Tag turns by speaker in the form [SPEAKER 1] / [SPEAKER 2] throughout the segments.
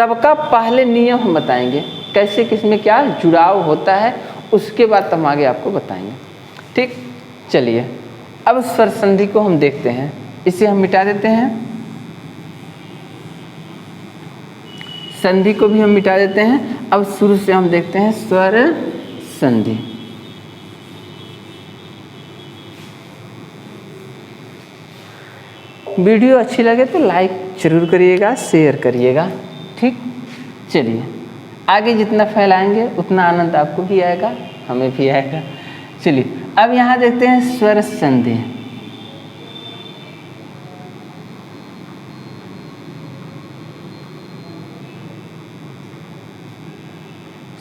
[SPEAKER 1] सबका पहले नियम हम बताएंगे, कैसे किसमें क्या जुड़ाव होता है, उसके बाद हम आगे आपको बताएंगे। ठीक, चलिए अब स्वर संधि को हम देखते हैं। इसे हम मिटा देते हैं, संधि को भी हम मिटा देते हैं। अब शुरू से हम देखते हैं स्वर संधि। वीडियो अच्छी लगे तो लाइक जरूर करिएगा, शेयर करिएगा। ठीक, चलिए आगे जितना फैलाएंगे उतना आनंद आपको भी आएगा, हमें भी आएगा। चलिए अब यहाँ देखते हैं स्वर संधि।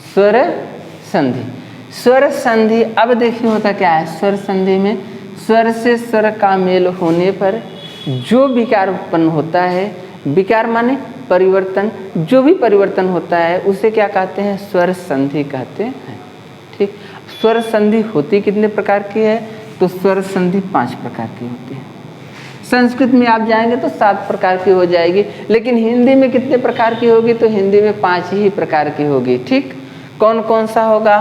[SPEAKER 1] स्वर संधि, स्वर संधि अब देखिए होता क्या है। स्वर संधि में स्वर से स्वर का मेल होने पर जो विकार उत्पन्न होता है, विकार माने परिवर्तन, जो भी परिवर्तन होता है उसे क्या कहते हैं, स्वर संधि कहते हैं। ठीक, स्वर संधि होती कितने प्रकार की है, तो स्वर संधि 5 प्रकार की होती है। संस्कृत में आप जाएंगे तो 7 प्रकार की हो जाएगी, लेकिन हिंदी में कितने प्रकार की होगी, तो हिंदी में 5 ही प्रकार की होगी। ठीक, कौन कौन सा होगा,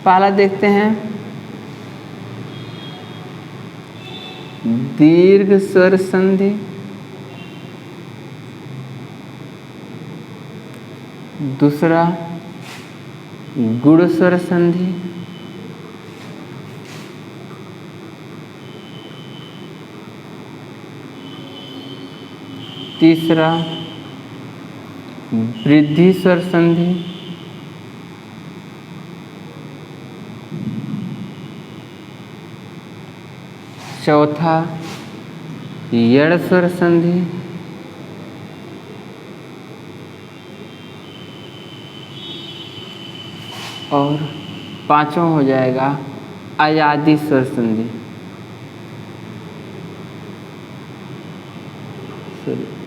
[SPEAKER 1] पहला देखते हैं दीर्घ स्वर संधि, दूसरा गुण स्वर संधि, तीसरा वृद्धि स्वर संधि, चौथा यड़ स्वर संधि, और पांचवा हो जाएगा अयादि स्वर संधि।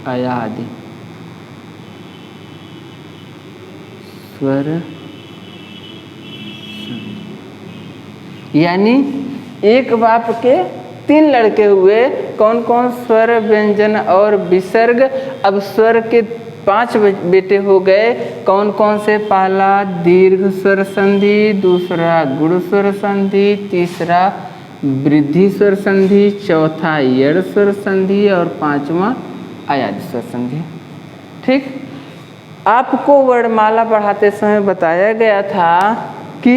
[SPEAKER 1] अयादि स्वर संधि, यानी एक बाप के 3 लड़के हुए। कौन कौन, स्वर, व्यंजन और विसर्ग। अब स्वर के 5 बेटे हो गए। कौन कौन से, पहला दीर्घ स्वर संधि, दूसरा गुण स्वर संधि, तीसरा वृद्धि स्वर संधि, चौथा यड़ स्वर संधि और पांचवा अयादि स्वर संधि। ठीक, आपको वर्णमाला पढ़ाते समय बताया गया था कि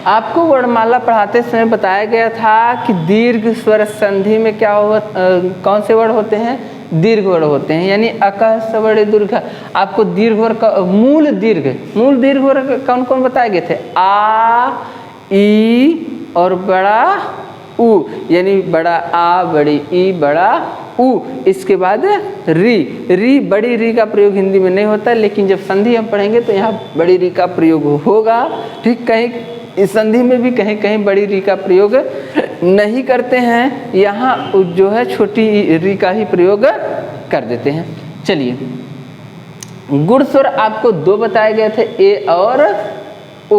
[SPEAKER 1] आपको वर्णमाला पढ़ाते समय बताया गया था कि दीर्घ स्वर संधि में क्या हो, कौन से वर्ण होते हैं, दीर्घ वर्ण होते हैं, यानी अकह सवर्ण दीर्घ। आपको दीर्घ वर्ण का मूल दीर्घ वर्ण कौन कौन बताए गए थे, आ, ई और बड़ा उ, यानी बड़ा आ, बड़ी ई, बड़ा उ। इसके बाद री, बड़ी री का प्रयोग हिंदी में नहीं होता, लेकिन जब संधि हम पढ़ेंगे तो यहाँ बड़ी री का प्रयोग होगा। ठीक, कहीं इस संधि में भी कहीं कहीं बड़ी री का प्रयोग नहीं करते हैं, यहाँ जो है छोटी री का ही प्रयोग कर देते हैं। चलिए, गुण स्वर आपको 2 बताए गए थे, ए और ओ,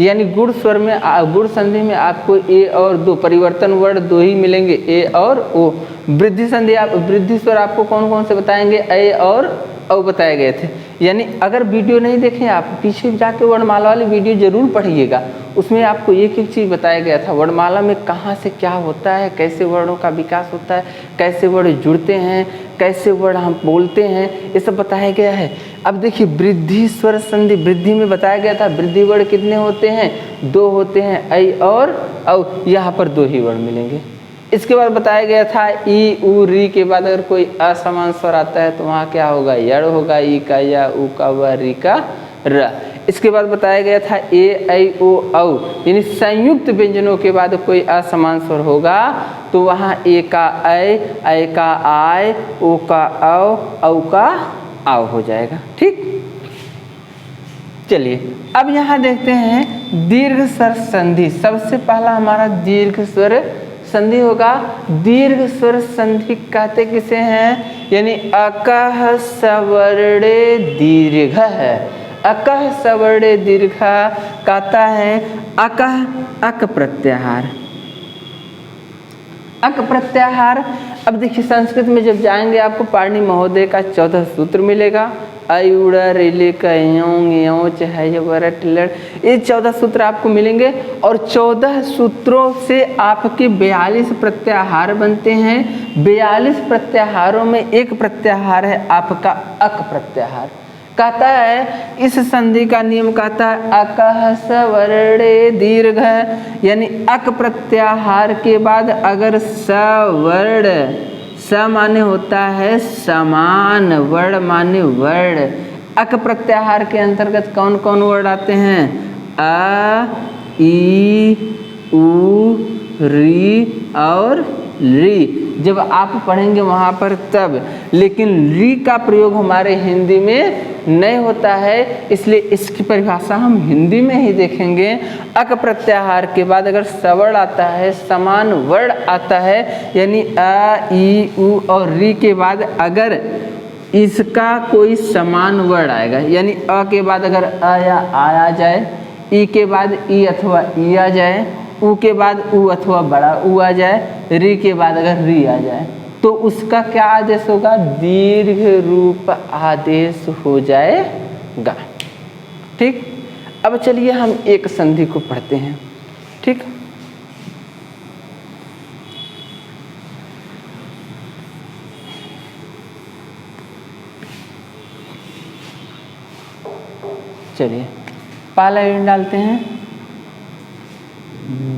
[SPEAKER 1] यानी गुण स्वर में, गुण संधि में आपको ए और 2 परिवर्तन वर्ण 2 ही मिलेंगे, ए और ओ। वृद्धि संधि, आप वृद्धि स्वर आपको कौन कौन से बताएंगे, ए और औ बताए गए थे। यानी अगर वीडियो नहीं देखें आप, पीछे जाके वर्णमाला वाली वीडियो जरूर पढ़िएगा, उसमें आपको एक एक चीज़ बताया गया था। वर्णमाला में कहाँ से क्या होता है, कैसे वर्णों का विकास होता है, कैसे वर्ण जुड़ते हैं, कैसे वर्ण हम बोलते हैं, ये सब बताया गया है। अब देखिए वृद्धि स्वर संधि, वृद्धि में बताया गया था वृद्धि वर्ण कितने होते हैं, 2 होते हैं, ऐ और औ, यहाँ पर 2 ही वर्ण मिलेंगे। इसके बाद बताया गया था ई, उ, री के बाद अगर कोई असमान स्वर आता है तो वहाँ क्या होगा, यड़ होगा, ई का या, उ का व, री का र। इसके बाद बताया गया था ए, ऐ, ओ, औ, यानी संयुक्त व्यंजनों के बाद कोई असमान स्वर होगा तो वहाँ ए का ऐ का आय, ओ का औ का आव हो जाएगा। ठीक, चलिए अब यहाँ देखते हैं दीर्घ स्वर संधि। सबसे पहला हमारा दीर्घ स्वर संधि होगा। दीर्घ स्वर संधि कहते किसे हैं, यानी अकह सवर्णे दीर्घ है। अकह सवर्णे दीर्घ कहता है अकह अक प्रत्याहार, अक प्रत्याहार। अब देखिए संस्कृत में जब जाएंगे आपको पाणिनि महोदय का 14 सूत्र मिलेगा। अयुड़ रिलिक योच है वरट लड़, ये 14 सूत्र आपको मिलेंगे और 14 सूत्रों से आपके 42 प्रत्याहार बनते हैं। 42 प्रत्याहारों में एक प्रत्याहार है आपका अक प्रत्याहार। कहता है इस संधि का नियम कहता है अकः सवर्णे दीर्घ, यानी अक प्रत्याहार के बाद अगर सवर्ण, स माने होता है समान, वर्ण माने वर्ण। अक प्रत्याहार के अंतर्गत कौन कौन वर्ण आते हैं? अ, ई, उ, री और री। जब आप पढ़ेंगे वहाँ पर तब, लेकिन री का प्रयोग हमारे हिंदी में नहीं होता है, इसलिए इसकी परिभाषा हम हिंदी में ही देखेंगे। अक प्रत्याहार के बाद अगर सवर्ण आता है, समान वर्ण आता है, यानी अ, ई, उ और री के बाद अगर इसका कोई समान वर्ण आएगा, यानी अ के बाद अगर अ या आ आ जाए, ई के बाद ई अथवा ई आ जाए, उ के बाद उ अथवा बड़ा उ आ जाए, री के बाद अगर री आ जाए, तो उसका क्या आदेश होगा? दीर्घ रूप आदेश हो जाएगा। ठीक, अब चलिए हम एक संधि को पढ़ते हैं। ठीक, चलिए पहला यूनिट डालते हैं,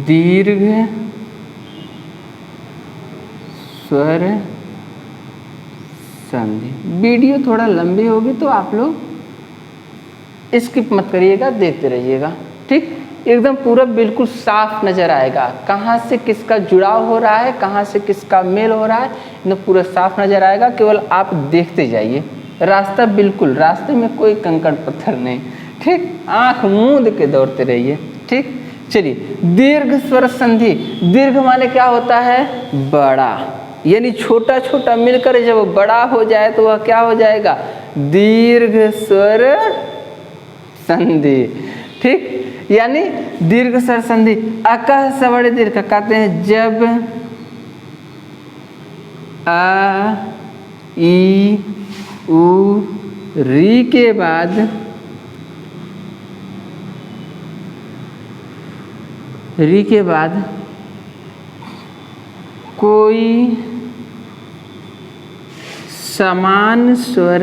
[SPEAKER 1] दीर्घ स्वर संधि। वीडियो थोड़ा लंबी होगी तो आप लोग स्किप मत करिएगा, देखते रहिएगा। ठीक, एकदम पूरा बिल्कुल साफ नजर आएगा कहाँ से किसका जुड़ाव हो रहा है, कहाँ से किसका मेल हो रहा है, एकदम पूरा साफ नजर आएगा। केवल आप देखते जाइए, रास्ता बिल्कुल, रास्ते में कोई कंकड़ पत्थर नहीं। ठीक, आंख मूंद के दौड़ते रहिए। ठीक, चलिए दीर्घ स्वर संधि। दीर्घ माने क्या होता है? बड़ा, यानी छोटा छोटा मिलकर जब बड़ा हो जाए तो वह क्या हो जाएगा? दीर्घ स्वर संधि। ठीक, यानी दीर्घ स्वर संधि। अकः सवर्णे दीर्घ कहते हैं जब अ, ई, उ, री के बाद कोई समान स्वर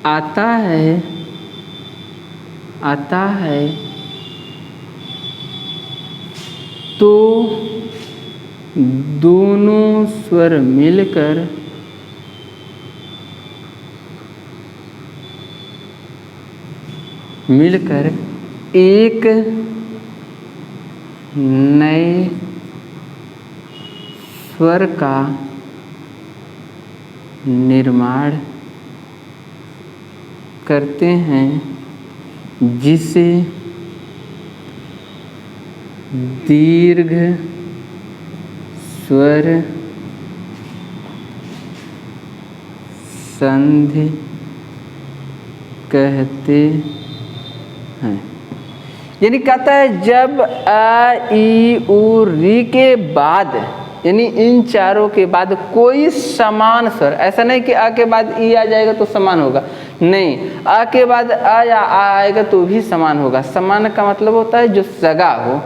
[SPEAKER 1] आता है तो दोनों स्वर मिलकर एक नए स्वर का निर्माण करते हैं, जिसे दीर्घ स्वर संधि कहते हैं। यानी कहता है जब अ, ई, उ, री के बाद, यानी इन चारों के बाद कोई समान स्वर, ऐसा नहीं कि आ के बाद ई आ जाएगा तो समान होगा, नहीं, आ के बाद आ या आ आएगा तो भी समान होगा। समान का मतलब होता है जो सगा हो।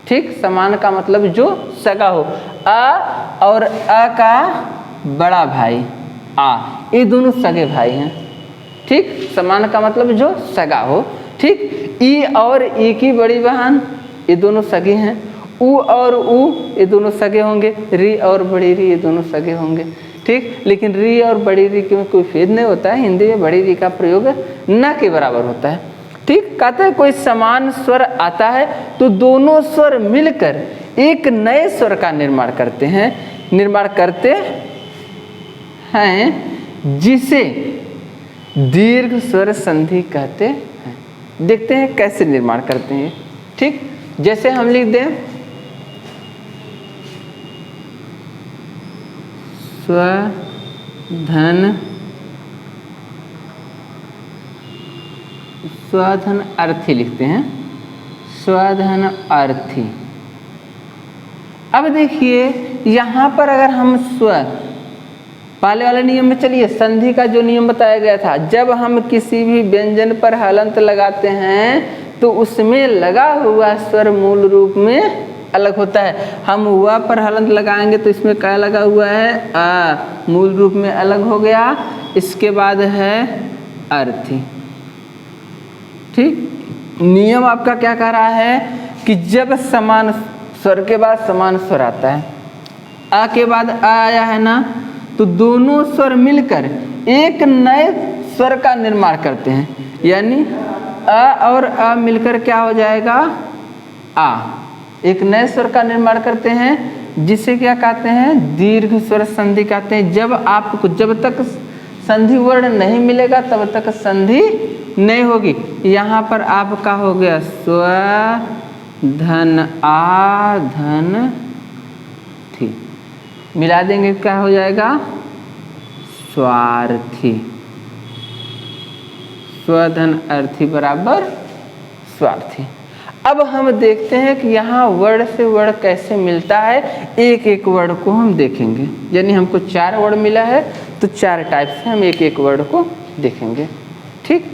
[SPEAKER 1] ठीक, समान का मतलब जो सगा हो। आ और आ का बड़ा भाई आ, ये दोनों सगे भाई हैं। ठीक, समान का मतलब जो सगा हो। ठीक, ई और ई की बड़ी बहन, ये दोनों सगे हैं। उ और उ, ये दोनों सगे होंगे। री और बड़ी री, ये दोनों सगे होंगे। ठीक, लेकिन री और बड़ी री में कोई भेद नहीं होता है। हिंदी में बड़ी री का प्रयोग न के बराबर होता है। ठीक, कहते हैं कोई समान स्वर आता है तो दोनों स्वर मिलकर एक नए स्वर का निर्माण करते हैं, जिसे दीर्घ स्वर संधि कहते हैं। देखते हैं कैसे निर्माण करते हैं। ठीक, जैसे हम लिख दें स्वधन अर्थी लिखते हैं। स्वधन अर्थी। अब देखिए यहाँ पर अगर हम स्वर पहले वाले नियम में चलिए, संधि का जो नियम बताया गया था, जब हम किसी भी व्यंजन पर हलंत लगाते हैं तो उसमें लगा हुआ स्वर मूल रूप में अलग होता है। हम व पर हलंत लगाएंगे तो इसमें क्या लगा हुआ है, आ, मूल रूप में अलग हो गया। इसके बाद है अर्थी। ठीक, नियम आपका क्या कह रहा है कि जब समान स्वर के बाद समान स्वर आता है, आ के बाद आ आया है ना, तो दोनों स्वर मिलकर एक नए स्वर का निर्माण करते हैं, यानी अ और अ मिलकर क्या हो जाएगा, आ, एक नए स्वर का निर्माण करते हैं, जिसे क्या कहते हैं, दीर्घ स्वर संधि कहते हैं। जब तक संधि वर्ण नहीं मिलेगा तब तक संधि नहीं होगी। यहाँ पर आपका हो गया स्व धन आ धन थी, मिला देंगे क्या हो जाएगा, स्वार्थी। स्वधन अर्थी बराबर स्वार्थी। अब हम देखते हैं कि यहाँ वर्ण से वर्ण कैसे मिलता है, एक एक वर्ण को हम देखेंगे। यानी हमको 4 वर्ण मिला है तो 4 टाइप से हम एक एक वर्ण को देखेंगे। ठीक,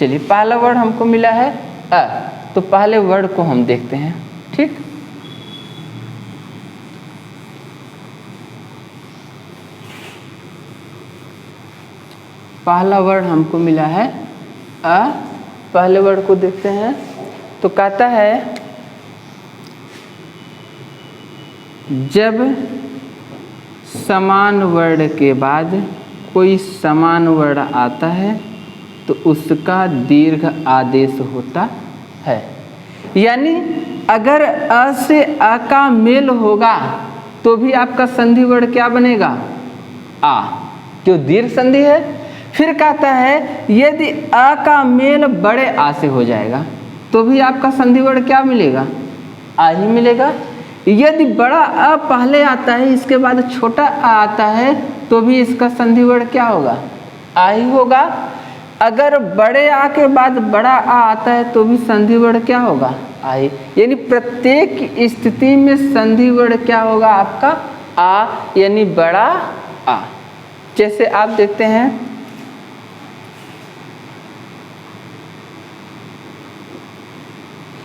[SPEAKER 1] चलिए पहला वर्ण हमको मिला है अ, तो पहले वर्ण को हम देखते हैं। ठीक, पहला वर्ण हमको मिला है अ, पहले वर्ण को देखते हैं। तो कहता है जब समान वर्ण के बाद कोई समान वर्ण आता है तो उसका दीर्घ आदेश होता है। यानी अगर अ से अ का मेल होगा तो भी आपका संधि वर्ण क्या बनेगा, आ, क्यों, दीर्घ संधि है। फिर कहता है यदि अ का मेल बड़े आ से हो जाएगा तो भी आपका संधि वर्ण क्या मिलेगा, आ ही मिलेगा। यदि बड़ा अ पहले आता है इसके बाद छोटा आ आता है तो भी इसका संधि वर्ण क्या होगा, आ ही होगा। अगर बड़े आ के बाद बड़ा आ आता है तो भी संधि वर्ण क्या होगा, आ ही। यानी प्रत्येक स्थिति में संधि वर्ण क्या होगा आपका, आ, यानी बड़ा आ। जैसे आप देखते हैं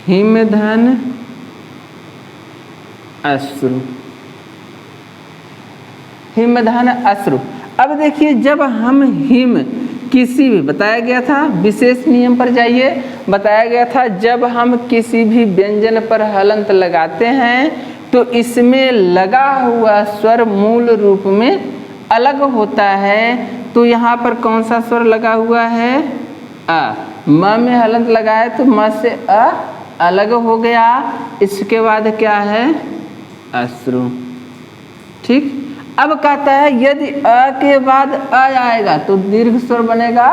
[SPEAKER 1] हिमधन अश्रु, हिमधन अश्रु। अब देखिए जब हम हिम किसी भी, बताया गया था विशेष नियम पर जाइए, बताया गया था जब हम किसी भी व्यंजन पर हलंत लगाते हैं तो इसमें लगा हुआ स्वर मूल रूप में अलग होता है। तो यहाँ पर कौन सा स्वर लगा हुआ है, अ, म में हलंत लगाए तो म से अ अलग हो गया। इसके बाद क्या है, अश्रु। ठीक, अब कहता है यदि अ के बाद अ आएगा तो दीर्घ स्वर बनेगा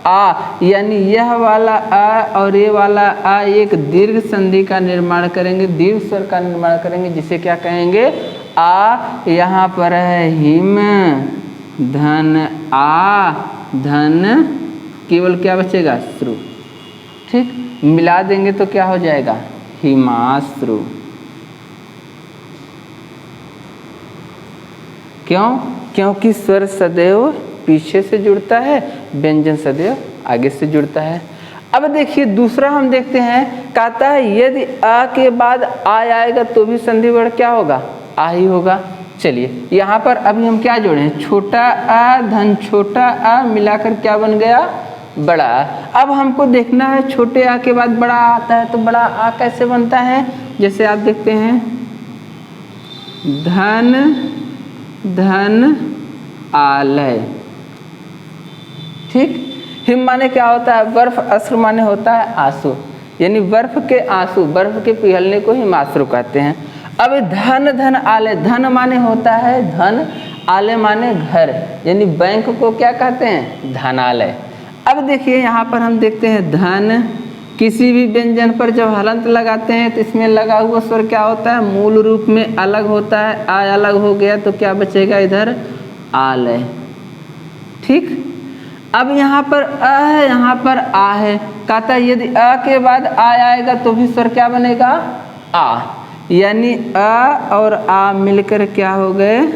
[SPEAKER 1] आ, यानी यह वाला अ और ये वाला अ एक दीर्घ संधि का निर्माण करेंगे, दीर्घ स्वर का निर्माण करेंगे, जिसे क्या कहेंगे, आ। यहाँ पर है हिम धन आ धन, केवल क्या बचेगा, श्रु। ठीक, मिला देंगे तो क्या हो जाएगा, हिमाश्रु। क्यों, क्योंकि स्वर सदैव पीछे से जुड़ता है, व्यंजन सदैव आगे से जुड़ता है। अब देखिए दूसरा हम देखते हैं, कहता है यदि आ के बाद आ आएगा तो भी संधि वर्ण क्या होगा, आ ही होगा। चलिए यहाँ पर अभी हम क्या जोड़े हैं, छोटा आ धन छोटा आ मिलाकर क्या बन गया, बड़ा। अब हमको देखना है छोटे आ के बाद बड़ा आ आता है तो बड़ा आ कैसे बनता है। जैसे आप देखते हैं धन धन आलय। ठीक, हिम माने क्या होता है, बर्फ, अश्रु माने होता है आंसू, यानी बर्फ के आंसू, बर्फ के पिघलने को हिमाश्रु कहते हैं। अब धन धन आलय, धन माने होता है धन, आलय माने घर, यानी बैंक को क्या कहते हैं, धनालय। अब देखिए यहाँ पर हम देखते हैं धन, किसी भी व्यंजन पर जब हलंत लगाते हैं तो इसमें लगा हुआ स्वर क्या होता है, मूल रूप में अलग होता है, आ अलग हो गया तो क्या बचेगा इधर, आलय। ठीक, अब यहाँ पर अ है, यहाँ पर आ है, कहता है यदि अ के बाद आ आएगा तो भी स्वर क्या बनेगा, आ। यानी अ और आ मिलकर क्या हो गए,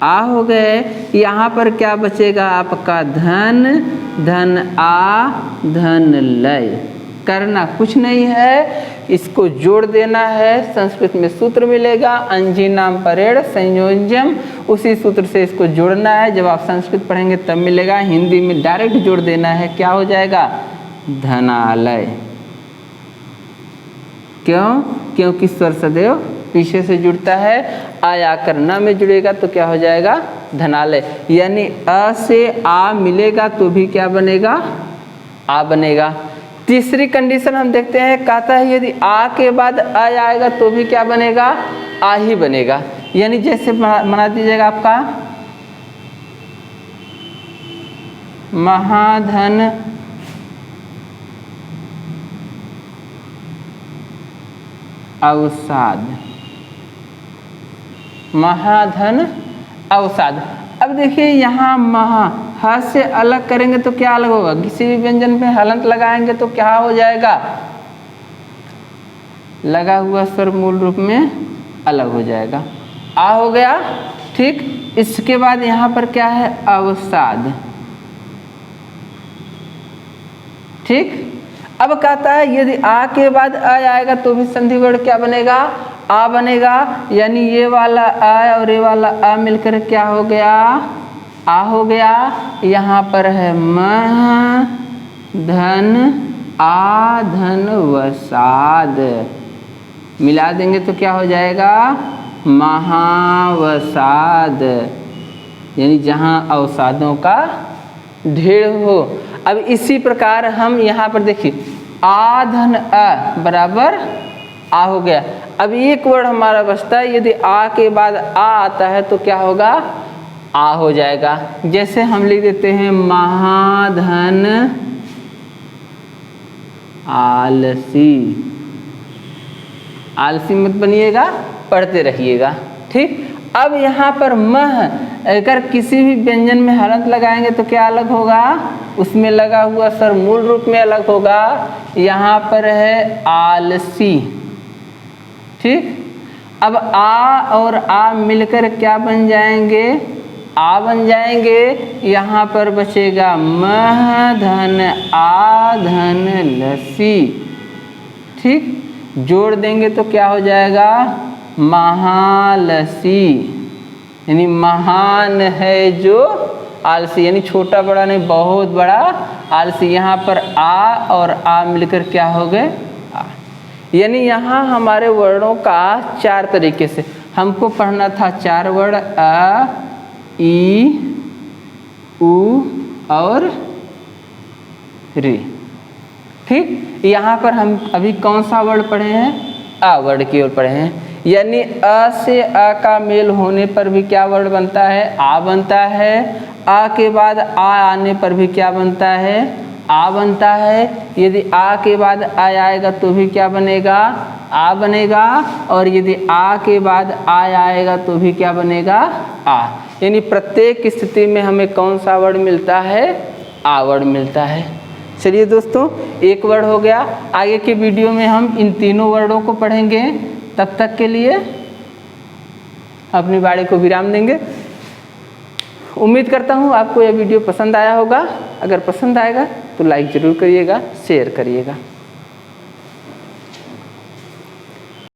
[SPEAKER 1] आ हो गए। यहाँ पर क्या बचेगा आपका धन, धन आ धन लय। करना कुछ नहीं है, इसको जोड़ देना है। संस्कृत में सूत्र मिलेगा अंजीनाम परेड़ संयोजम, उसी सूत्र से इसको जोड़ना है। जब आप संस्कृत पढ़ेंगे तब मिलेगा। हिंदी में डायरेक्ट जोड़ देना है, क्या हो जाएगा, धनालय। क्यों? क्योंकि स्वर सदैव पीछे से जुड़ता है। आ कर न में जुड़ेगा तो क्या हो जाएगा, धनालय। यानी अ से आ मिलेगा तो भी क्या बनेगा, आ बनेगा। तीसरी कंडीशन हम देखते हैं, कहता है यदि आ के बाद अ आएगा तो भी क्या बनेगा, आ ही बनेगा। यानी जैसे बना दीजिएगा आपका महाधन अवसाद, महाधन अवसाद। अब देखिए यहाँ महा ह से अलग करेंगे तो क्या अलग होगा, किसी भी व्यंजन पे हलंत लगाएंगे तो क्या हो जाएगा, लगा हुआ स्वर मूल रूप में अलग हो जाएगा, आ हो गया। ठीक, इसके बाद यहाँ पर क्या है, अवसाद। ठीक, अब कहता है यदि आ के बाद अ आएगा तो भी संधि वर्ण क्या बनेगा, आ बनेगा। यानी ये वाला आ और ये वाला आ मिलकर क्या हो गया, आ हो गया। यहाँ पर है मह धन आ धन वसाद, मिला देंगे तो क्या हो जाएगा, महावसाद। यानी जहाँ अवसादों का ढेर हो। अब इसी प्रकार हम यहाँ पर देखिए आ धन अ बराबर आ हो गया। अब एक वर्ड हमारा बचता है, यदि आ के बाद आ आता है तो क्या होगा, आ हो जाएगा। जैसे हम लिख देते हैं महाधन आलसी, आलसी मत बनिएगा, पढ़ते रहिएगा। ठीक, अब यहाँ पर मह अगर किसी भी व्यंजन में हलंत लगाएंगे तो क्या अलग होगा, उसमें लगा हुआ स्वर मूल रूप में अलग होगा। यहाँ पर है आलसी। ठीक, अब आ और आ मिलकर क्या बन जाएंगे, आ बन जाएंगे। यहाँ पर बचेगा मह धन आ धन लसी। ठीक, जोड़ देंगे तो क्या हो जाएगा, महालसी। यानी महान है जो आलसी, यानी छोटा बड़ा नहीं, बहुत बड़ा आलसी। यहाँ पर आ और आ मिलकर क्या हो गए, आ। यानी यहाँ हमारे वर्णों का चार तरीके से हमको पढ़ना था, चार वर्ण अ ई उ और ऋ। ठीक, यहाँ पर हम अभी कौन सा वर्ण पढ़े हैं, आ वर्ण की ओर पढ़े हैं। यानी अ से अ का मेल होने पर भी क्या वर्ण बनता है, आ बनता है। आ के बाद आ आने पर भी क्या बनता है, आ बनता है। यदि आ के बाद आ आएगा तो भी क्या बनेगा, आ बनेगा। और यदि आ के बाद आ आएगा तो भी क्या बनेगा, आ। यानी प्रत्येक स्थिति में हमें कौन सा वर्ण मिलता है, आ वर्ण मिलता है। चलिए दोस्तों, एक वर्ण हो गया। आगे के वीडियो में हम इन तीनों वर्णों को पढ़ेंगे। तब तक के लिए अपनी वाणी को विराम देंगे। उम्मीद करता हूँ आपको यह वीडियो पसंद आया होगा। अगर पसंद आएगा तो लाइक ज़रूर करिएगा, शेयर करिएगा।